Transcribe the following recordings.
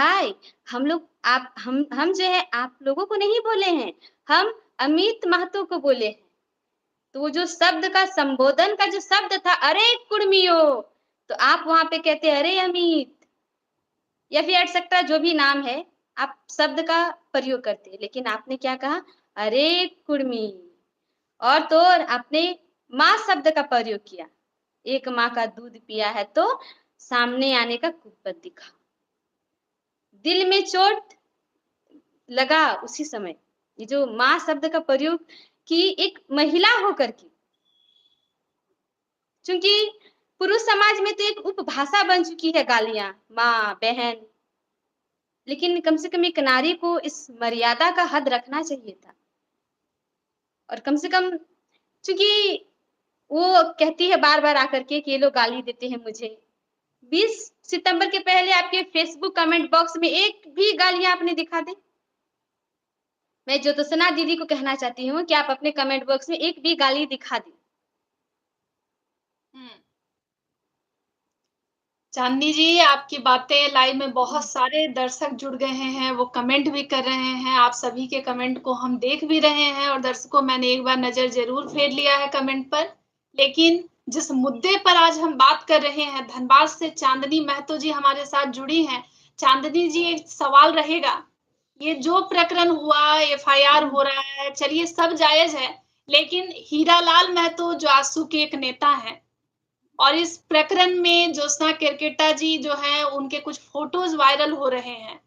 भाई हम लोग आप हम जो है आप लोगों को नहीं बोले हैं, हम अमित महतो को बोले हैं। तो वो जो शब्द का संबोधन का जो शब्द था, "अरे कुड़मियों!" तो आप वहाँ पे कहते हैं, "अरे अमित" या फिर एटसेट्रा जो भी नाम है, आप शब्द का प्रयोग करते हैं। लेकिन आपने क्या कहा, "अरे कुड़मी" और तो और आपने माँ शब्द का प्रयोग किया। एक माँ का दूध पिया है तो सामने आने का कुव्वत दिखा। दिल में चोट लगा उसी समय। ये जो माँ शब्द का प्रयोग की एक महिला होकर के, चूँकि पुरुष समाज में तो एक उपभाषा बन चुकी है गालियाँ, माँ, बहन, लेकिन कम से कम एक नारी को इस मर्यादा का हद रखना चाहिए था। और कम से कम चूँकि वो कहती है बार-बार आकर के कि ये लोग गाली देते हैं मुझे। 20 सितंबर के पहले आपके फ़ेसबुक कमेंट बॉक्स में एक भी गालियाँ आपने दिखा दें। मैं ज्योत्सना दीदी को कहना चाहती हूँ कि आप अपने कमेंट बॉक्स में एक भी गाली दिखा दें। हुँ। चांदनी जी, आपकी बातें लाइव में बहुत सारे दर्शक जुड़ गए हैं, वो कमेंट भी कर रहे हैं। आप सभी के कमेंट को हम देख भी रहे हैं और दर्शकों मैंने एक बार नज़र ज़रूर फेर लिया है कमेंट पर। लेकिन जिस मुद्दे पर आज हम बात कर रहे हैं, धनबाद से चांदनी महतो जी हमारे साथ जुड़ी हैं। चांदनी जी, एक सवाल रहेगा, ये जो प्रकरण हुआ, एफआईआर हो रहा है, चलिए सब जायज़ है, लेकिन हीरालाल महतो जो आजसू के एक नेता हैं, और इस प्रकरण में ज्योत्सना केरकेट्टा जी जो हैं, उनके कुछ फ़ोटोज़ वायरल हो रहे हैं।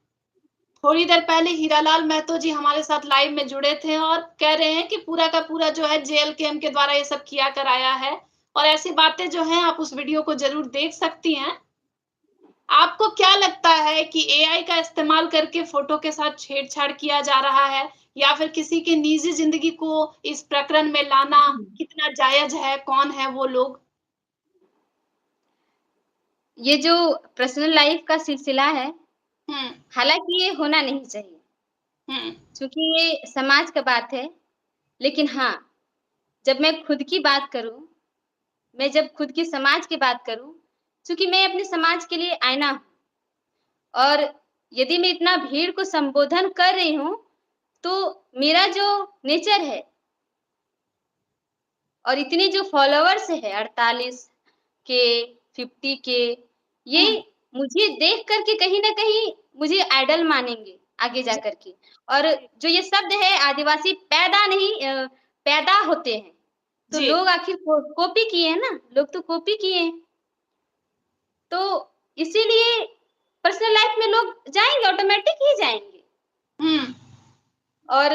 थोड़ी देर पहले हीरालाल महतो जी हमारे साथ लाइव में जुड़े थे और कह रहे हैं कि पूरा का पूरा जो है जेएलकेएम के द्वारा ये सब किया कराया है और ऐसी बातें जो हैं आप उस वीडियो को ज़रूर देख सकती हैं। आपको क्या लगता है कि एआई का इस्तेमाल करके फ़ोटो के साथ छेड़-छाड़ किया जा रहा है या फिर किसी की निजी ज़िंदगी को इस प्रकरण में लाना कितना जायज़ है? कौन है वो लोग? ये जो पर्सनल लाइफ़ का सिलसिला है, हुँ। हालाँकि ये होना नहीं चाहिए, हुँ। चूँकि ये समाज का बात है। लेकिन हाँ, जब मैं खुद की बात करूँ, मैं जब खुद की समाज की बात करूँ, चूँकि मैं अपने समाज के लिए आईना हूँ और यदि मैं इतना भीड़ को संबोधन कर रही हूँ, तो मेरा जो नेचर है और इतने जो फॉलोवर्स है 48 के, 50 के, ये हुँ। मुझे देख कर के कहीं न कहीं मुझे आइडल मानेंगे आगे जा जी, कर के। और जी, जो ये शब्द है आदिवासी पैदा नहीं पैदा होते हैं। तो जी। लोग आखिर कॉपी किए हैं ना, लोग तो कॉपी किए हैं। तो इसीलिए पर्सनल लाइफ़ में लोग जाएँगे, ऑटोमैटिक ही जाएँगे। हुँ। और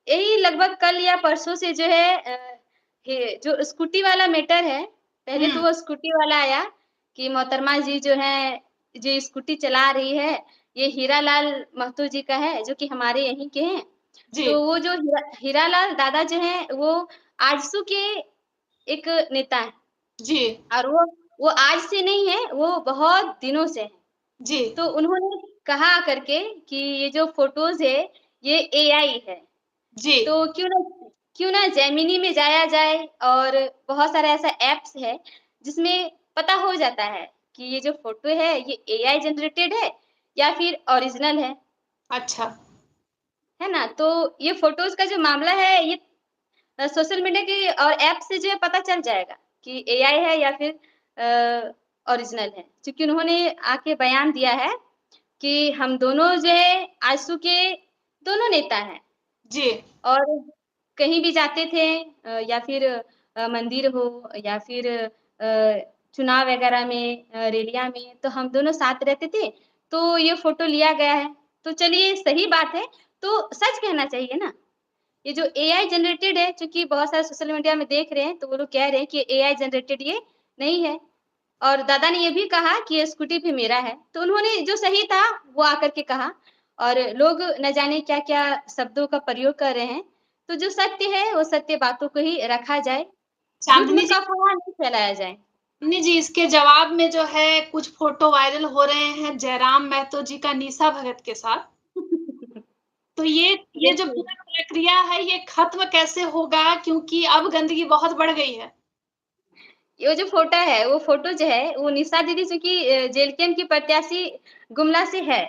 यही लगभग कल या परसों से जो है ये जो स्कूटी वाला मैटर है, पहले तो हुँ। वो स्कूटी वाला आया कि मोहतरमा जी जो हैं, जो स्कूटी चला रही है, ये हीरालाल महतो जी का है, जो कि हमारे यहीं के हैं। जी, तो वो जो हीरालाल दादा जो हैं, वो आजसू के एक नेता हैं जी, और वो आज से नहीं है, वो बहुत दिनों से हैं। जी, तो उन्होंने कहा करके कि ये जो फ़ोटोज़ है, ये एआई है। जी, तो क्यों ना जेमिनी में जाया जाए और बहुत सारा ऐसा ऐप्स है, जिसमें पता हो जाता है कि ये जो फ़ोटो है, ये एआई जनरेटेड है या फिर ओरिजिनल अच्छा। है ना? तो ये फ़ोटोज़ का जो मामला है, ये सोशल मीडिया के और ऐप से जो है पता चल जाएगा कि एआई है या फिर ओरिजिनल है। चूँकि उन्होंने आके बयान दिया है कि हम दोनों जो है आजसू के दोनों नेता हैं। जी, और कहीं भी जाते थे या फिर मंदिर हो या फिर चुनाव वगैरह में रैलियाँ में तो हम दोनों साथ रहते थे, तो ये फ़ोटो लिया गया है। तो चलिए सही बात है, तो सच कहना चाहिए ना। ये जो एआई जनरेटेड है, चूँकि बहुत सारे सोशल मीडिया में देख रहे हैं, तो वो लोग कह रहे हैं कि एआई जनरेटेड ये नहीं है। और दादा ने ये भी कहा कि ये स्कूटी भी मेरा है। तो उन्होंने जो सही था, वो आकर के कहा और लोग न जाने क्या-क्या शब्दों का प्रयोग कर रहे हैं। तो जो सत्य है, वो सत्य बातों को ही रखा जाए, चाँदनी झूठ-मूठ जी, का अफ़वाह नहीं फैलाया जाए। चाँदनी जी इसके जवाब में जो है कुछ फ़ोटो वायरल हो रहे हैं जयराम महतो जी का निशा भगत के साथ। तो ये जो देखिए पूरा प्रक्रिया है ये ख़त्म कैसे होगा? क्योंकि अब गंदगी बहुत बढ़ गई है। ये जो फ़ोटो है, वो फ़ोटो जो है, वो निशा दीदी चूँकि जेएलकेएम की प्रत्याशी गुमला से है।